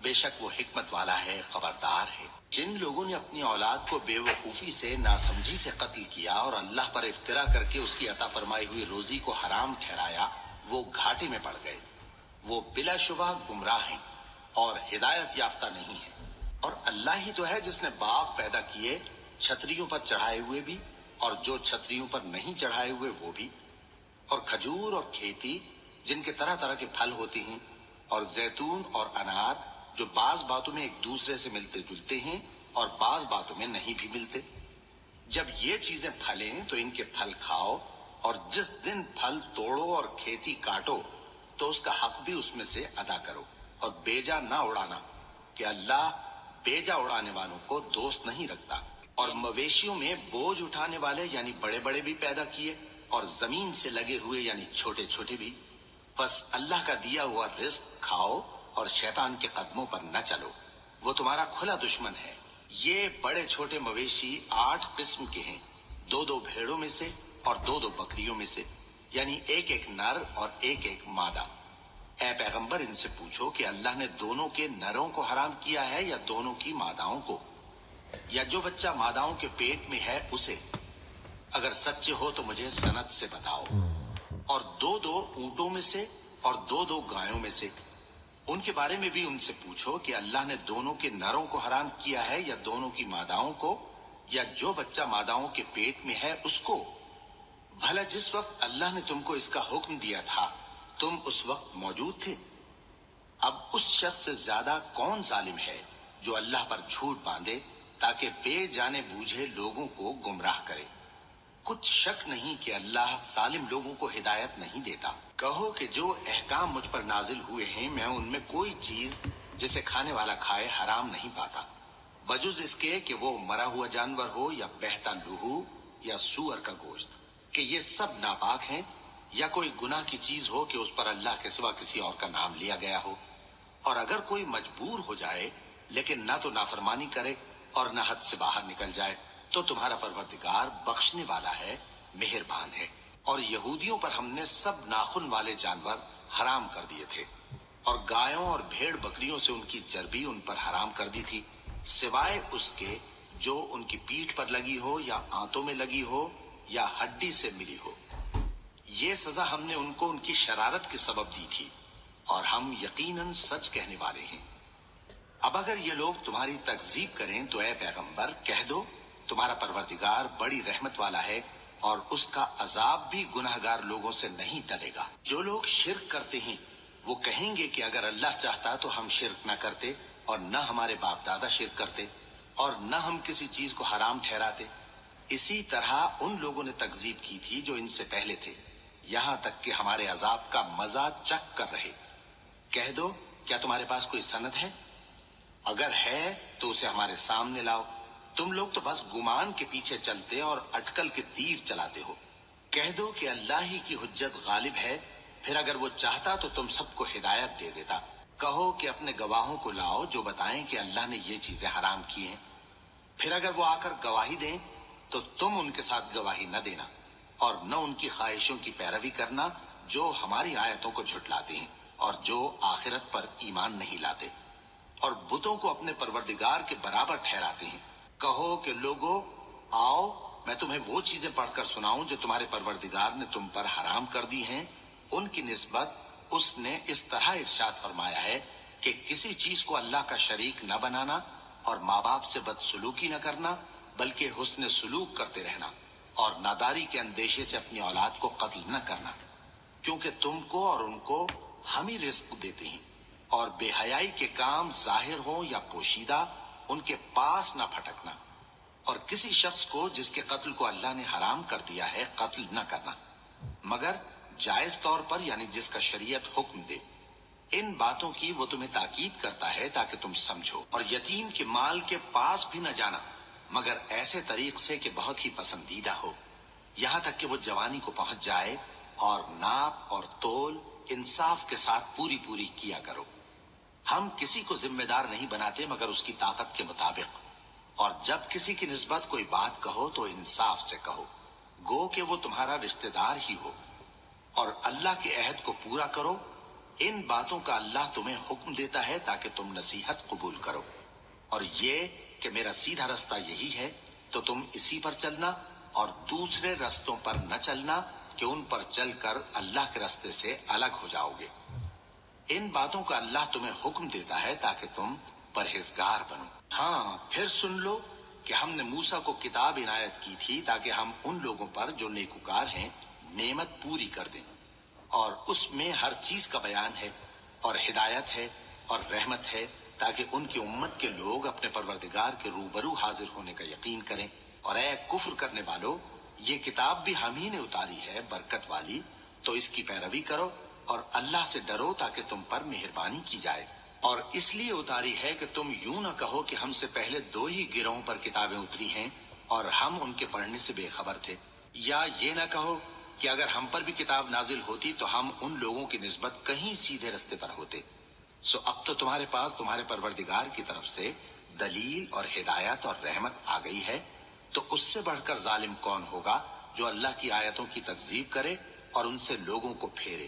بے شک وہ حکمت والا ہے، خبردار ہے۔ جن لوگوں نے اپنی اولاد کو بے وقوفی سے، ناسمجھی سے قتل کیا اور اللہ پر افترا کر کے اس کی عطا فرمائی ہوئی روزی کو حرام ٹھہرایا، وہ گھاٹے میں پڑ گئے۔ وہ بلا شبہ گمراہ ہیں اور ہدایت یافتہ نہیں ہیں۔ اور اللہ ہی تو ہے جس نے باغ پیدا کیے، چھتریوں پر چڑھائے ہوئے بھی اور جو چھتریوں پر نہیں چڑھائے ہوئے وہ بھی، اور کھجور اور کھیتی جن کے طرح طرح کے پھل ہوتے ہیں، اور زیتون اور انار جو بعض باتوں میں ایک دوسرے سے ملتے جلتے ہیں اور بعض باتوں میں نہیں بھی ملتے۔ جب یہ چیزیں پھلیں تو ان کے پھل کھاؤ، اور جس دن پھل توڑو اور کھیتی کاٹو تو اس کا حق بھی اس میں سے ادا کرو، اور بیجا نہ اڑانا کہ اللہ بیجا اڑانے والوں کو دوست نہیں رکھتا۔ اور مویشیوں میں بوجھ اٹھانے والے یعنی بڑے بڑے بھی پیدا کیے، اور زمین سے لگے ہوئے یعنی چھوٹے چھوٹے بھی۔ بس اللہ کا دیا ہوا رزق کھاؤ اور شیطان کے قدموں پر نہ چلو، وہ تمہارا کھلا دشمن ہے۔ یہ بڑے چھوٹے مویشی 8 قسم کے ہیں، 2 بھیڑوں میں سے اور 2 بکریوں میں سے، یعنی ایک نر اور ایک مادہ۔ اے پیغمبر ان سے پوچھو کہ اللہ نے دونوں کے نروں کو حرام کیا ہے یا دونوں کی ماداؤں کو، یا جو بچہ ماداؤں کے پیٹ میں ہے اسے؟ اگر سچے ہو تو مجھے سند سے بتاؤ۔ اور 2 اونٹوں میں سے اور 2 گایوں میں سے، ان کے بارے میں بھی ان سے پوچھو کہ اللہ نے دونوں کے نروں کو حرام کیا ہے یا دونوں کی ماداؤں کو، یا جو بچہ ماداؤں کے پیٹ میں ہے اس کو؟ بھلا جس وقت اللہ نے تم کو اس کا حکم دیا تھا تم اس وقت موجود تھے؟ اب اس شخص سے زیادہ کون ظالم ہے جو اللہ پر جھوٹ باندھے تاکہ بے جانے بوجھے لوگوں کو گمراہ کرے؟ کچھ شک نہیں کہ اللہ ظالم لوگوں کو ہدایت نہیں دیتا۔ کہو کہ جو احکام مجھ پر نازل ہوئے ہیں میں ان میں کوئی چیز جسے کھانے والا کھائے حرام نہیں پاتا، بجز اس کے کہ وہ مرا ہوا جانور ہو یا بہتا لہو یا سور کا گوشت، کہ یہ سب ناپاک ہیں، یا کوئی گناہ کی چیز ہو کہ اس پر اللہ کے سوا کسی اور کا نام لیا گیا ہو۔ اور اگر کوئی مجبور ہو جائے لیکن نہ تو نافرمانی کرے اور نہ حد سے باہر نکل جائے تو تمہارا پروردگار بخشنے والا ہے، مہربان ہے۔ اور یہودیوں پر ہم نے سب ناخن والے جانور حرام کر دیے تھے، اور گایوں اور بھیڑ بکریوں سے ان کی چربی ان پر حرام کر دی تھی، سوائے اس کے جو ان کی پیٹھ پر لگی ہو یا آنتوں میں لگی ہو یا ہڈی سے ملی ہو۔ یہ سزا ہم نے ان کو ان کی شرارت کے سبب دی تھی، اور ہم یقیناً سچ کہنے والے ہیں۔ اب اگر یہ لوگ تمہاری تکذیب کریں تو اے پیغمبر کہہ دو تمہارا پروردگار بڑی رحمت والا ہے، اور اس کا عذاب بھی گناہگار لوگوں سے نہیں ٹلے گا۔ جو لوگ شرک کرتے ہیں وہ کہیں گے کہ اگر اللہ چاہتا تو ہم شرک نہ کرتے، اور نہ ہمارے باپ دادا شرک کرتے، اور نہ ہم کسی چیز کو حرام ٹھہراتے۔ اسی طرح ان لوگوں نے تکذیب کی تھی جو ان سے پہلے تھے، یہاں تک کہ ہمارے عذاب کا مزہ چکھ کر رہے۔ کہہ دو کیا تمہارے پاس کوئی سند ہے؟ اگر ہے تو اسے ہمارے سامنے لاؤ۔ تم لوگ تو بس گمان کے پیچھے چلتے اور اٹکل کے تیر چلاتے ہو۔ کہہ دو کہ اللہ ہی کی حجت غالب ہے، پھر اگر وہ چاہتا تو تم سب کو ہدایت دے دیتا۔ کہو کہ اپنے گواہوں کو لاؤ جو بتائیں کہ اللہ نے یہ چیزیں حرام کی ہیں، پھر اگر وہ آ کر گواہی دیں تو تم ان کے ساتھ گواہی نہ دینا، اور نہ ان کی خواہشوں کی پیروی کرنا جو ہماری آیتوں کو جھٹلاتے ہیں اور جو آخرت پر ایمان نہیں لاتے، اور بتوں کو اپنے پروردگار کے برابر ٹھہراتے ہیں۔ کہو کہ لوگو آؤ میں تمہیں وہ چیزیں پڑھ کر سناؤں جو تمہارے پروردگار نے تم پر حرام کر دی ہیں۔ ان کی نسبت اس نے اس طرح ارشاد فرمایا ہے کہ کسی چیز کو اللہ کا شریک نہ بنانا، اور ماں باپ سے بدسلوکی نہ کرنا بلکہ حسن سلوک کرتے رہنا، اور ناداری کے اندیشے سے اپنی اولاد کو قتل نہ کرنا، کیونکہ تم کو اور ان کو ہم ہی رزق دیتے ہیں۔ اور بے حیائی کے کام ظاہر ہوں یا پوشیدہ ان کے پاس نہ پھٹکنا، اور کسی شخص کو جس کے قتل کو اللہ نے حرام کر دیا ہے قتل نہ کرنا، مگر جائز طور پر یعنی جس کا شریعت حکم دے۔ ان باتوں کی وہ تمہیں تاکید کرتا ہے تاکہ تم سمجھو۔ اور یتیم کے مال کے پاس بھی نہ جانا مگر ایسے طریق سے کہ بہت ہی پسندیدہ ہو، یہاں تک کہ وہ جوانی کو پہنچ جائے، اور ناپ اور تول انصاف کے ساتھ پوری پوری کیا کرو۔ ہم کسی کو ذمہ دار نہیں بناتے مگر اس کی طاقت کے مطابق، اور جب کسی کی نسبت کوئی بات کہو تو انصاف سے کہو، گو کہ وہ تمہارا رشتہ دار ہی ہو۔ اور اللہ کے عہد کو پورا کرو، ان باتوں کا اللہ تمہیں حکم دیتا ہے تاکہ تم نصیحت قبول کرو، اور یہ کہ میرا سیدھا رستہ یہی ہے تو تم اسی پر چلنا، اور دوسرے رستوں پر نہ چلنا کہ ان پر چل کر اللہ کے رستے سے الگ ہو جاؤ گے۔ ان باتوں کا اللہ تمہیں حکم دیتا ہے تاکہ تم پرہیزگار بنو۔ ہاں، پھر سن لو کہ ہم نے موسیٰ کو کتاب عنایت کی تھی تاکہ ہم ان لوگوں پر جو نیکوکار ہیں نعمت پوری کر دیں، اور اس میں ہر چیز کا بیان ہے اور ہدایت ہے اور رحمت ہے، تاکہ ان کی امت کے لوگ اپنے پروردگار کے روبرو حاضر ہونے کا یقین کریں۔ اور اے کفر کرنے والو، یہ کتاب بھی ہم ہی نے اتاری ہے برکت والی، تو اس کی پیروی کرو اور اللہ سے ڈرو تاکہ تم پر مہربانی کی جائے۔ اور اس لیے اتاری ہے کہ تم یوں نہ کہو کہ ہم سے پہلے 2 ہی گروہوں پر کتابیں اتری ہیں اور ہم ان کے پڑھنے سے بے خبر تھے، یا یہ نہ کہو کہ اگر ہم پر بھی کتاب نازل ہوتی تو ہم ان لوگوں کی نسبت کہیں سیدھے رستے پر ہوتے۔ سو اب تو تمہارے پاس تمہارے پروردگار کی طرف سے دلیل اور ہدایت اور رحمت آ گئی ہے، تو اس سے بڑھ کر ظالم کون ہوگا جو اللہ کی آیتوں کی تکذیب کرے اور ان سے لوگوں کو پھیرے۔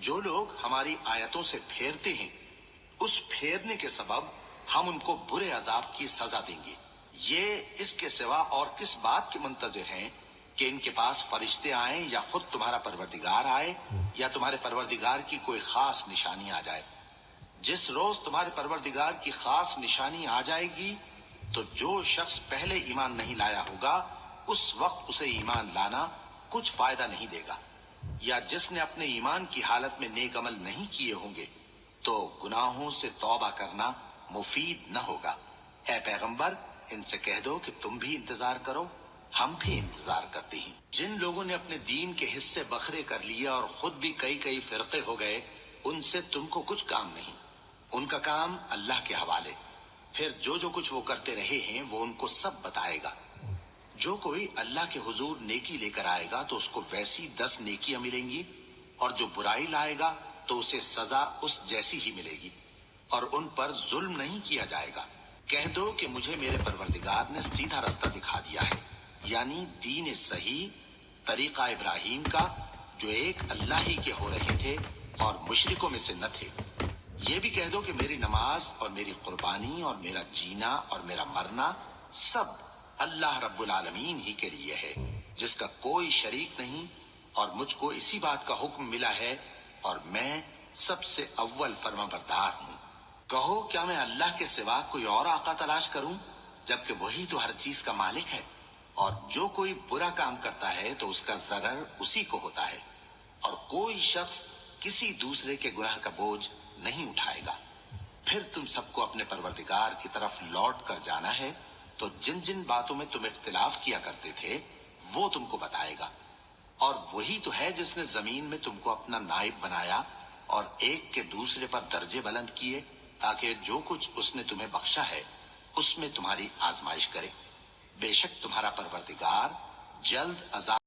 جو لوگ ہماری آیتوں سے پھیرتے ہیں، اس پھیرنے کے سبب ہم ان کو برے عذاب کی سزا دیں گے۔ یہ اس کے سوا اور کس بات کے منتظر ہیں کہ ان کے پاس فرشتے آئیں یا خود تمہارا پروردگار آئے یا تمہارے پروردگار کی کوئی خاص نشانی آ جائے۔ جس روز تمہارے پروردگار کی خاص نشانی آ جائے گی تو جو شخص پہلے ایمان نہیں لایا ہوگا اس وقت اسے ایمان لانا کچھ فائدہ نہیں دے گا، یا جس نے اپنے ایمان کی حالت میں نیک عمل نہیں کیے ہوں گے تو گناہوں سے توبہ کرنا مفید نہ ہوگا۔ اے پیغمبر، ان سے کہہ دو کہ تم بھی انتظار کرو، ہم بھی انتظار کرتے ہیں۔ جن لوگوں نے اپنے دین کے حصے بکھرے کر لیے اور خود بھی کئی فرقے ہو گئے، ان سے تم کو کچھ کام نہیں، ان کا کام اللہ کے حوالے۔ پھر جو کچھ وہ کرتے رہے ہیں وہ ان کو سب بتائے گا۔ جو کوئی اللہ کے حضور نیکی لے کر آئے گا تو اس کو ویسی 10 نیکیاں ملیں گی، اور جو برائی لائے گا تو اسے سزا اس جیسی ہی ملے گی، اور ان پر ظلم نہیں کیا جائے گا۔ کہہ دو کہ مجھے میرے پروردگار نے سیدھا رستہ دکھا دیا ہے، یعنی دین صحیح، طریقہ ابراہیم کا، جو ایک اللہ ہی کے ہو رہے تھے اور مشرکوں میں سے نہ تھے۔ یہ بھی کہہ دو کہ میری نماز اور میری قربانی اور میرا جینا اور میرا مرنا سب اللہ رب العالمین ہی کے لیے ہے، جس کا کوئی شریک نہیں، اور مجھ کو اسی بات کا حکم ملا ہے اور میں سب سے اول فرما بردار ہوں۔ کہو کیا میں اللہ کے سوا کوئی اور آقا تلاش کروں، جبکہ وہی تو ہر چیز کا مالک ہے، اور جو کوئی برا کام کرتا ہے تو اس کا ضرر اسی کو ہوتا ہے، اور کوئی شخص کسی دوسرے کے گناہ کا بوجھ نہیں اٹھائے گا۔ پھر تم سب کو اپنے پروردگار کی طرف لوٹ کر جانا ہے، تو جن باتوں میں تم اختلاف کیا کرتے تھے وہ تم کو بتائے گا، اور وہی تو ہے جس نے زمین میں تم کو اپنا نائب بنایا اور ایک کے دوسرے پر درجے بلند کیے، تاکہ جو کچھ اس نے تمہیں بخشا ہے اس میں تمہاری آزمائش کرے۔ بے شک تمہارا پروردگار جلد عذاب